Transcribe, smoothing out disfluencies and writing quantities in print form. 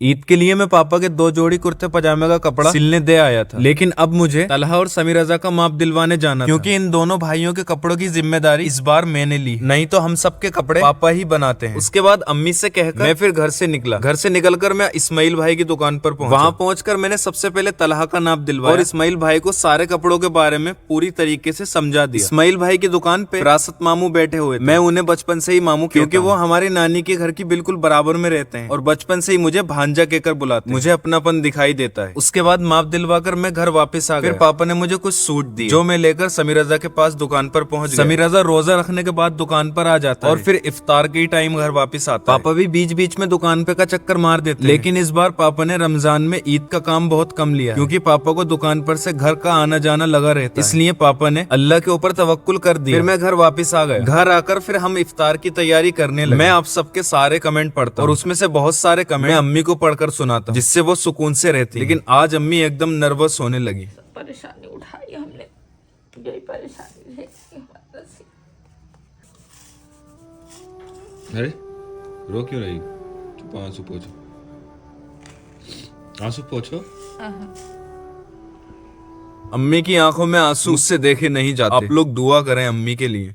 ईद के लिए मैं पापा के 2 जोड़ी कुर्ते पजामे का कपड़ा सिलने दे आया था, लेकिन अब मुझे तलहा और समीर रजा का माप दिलवाने जाना क्योंकि इन दोनों भाइयों के कपड़ों की जिम्मेदारी इस बार मैंने ली, नहीं तो हम सबके कपड़े पापा ही बनाते हैं। उसके बाद अम्मी से कहकर मैं फिर घर से निकला। घर से निकलकर मैं इस्माइल भाई की दुकान पर पहुंचा। वहां पहुंचकर मैंने सबसे पहले तलहा का नाप दिलवाया और इस्माइल भाई को सारे कपड़ों के बारे में पूरी तरीके से समझा दिया। इस्माइल भाई की दुकान पे विरासत मामू बैठे हुए थे। मैं उन्हें बचपन से ही मामू क्योंकि वो हमारी नानी के घर की बिल्कुल बराबर में रहते हैं और बचपन से ही मुझे भांजा कहकर बुलाते। मुझे अपनापन दिखाई देता है। उसके बाद माप दिलवाकर मैं घर वापस आ गया। फिर पापा ने मुझे कुछ सूट दिए जो मैं लेकर समीर रजा के पास दुकान पर पहुंच गया। समीर रजा रोजा रखने के बाद दुकान पर आ जाता है और फिर इफ्तार के टाइम घर वापस आता है। पापा भी बीच बीच में दुकान पे का चक्कर मार देते हैं, लेकिन इस बार पापा ने रमजान में ईद का काम बहुत कम लिया क्योंकि पापा को दुकान पर से घर का आना जाना लगा रहता है, इसलिए पापा ने अल्लाह के ऊपर तवक्कुल कर दिया। फिर मैं घर वापस आ गया। घर आकर फिर हम इफ्तार की तैयारी करने लगे। मैं आप सबके सारे कमेंट पढ़ता और उसमें से बहुत सारे कमेंट मैं अम्मी को पढ़कर सुनाता जिससे वो सुकून से रहती। लेकिन आज अम्मी एकदम नर्वस होने लगी। परेशानी उठाई हमने, यही परेशानी है। अरे रो क्यों रही? चुप, आंसू पोछो, आंसू पोछो। अम्मी की आंखों में आंसू मुझसे देखे नहीं जाते। आप लोग दुआ करें अम्मी के लिए।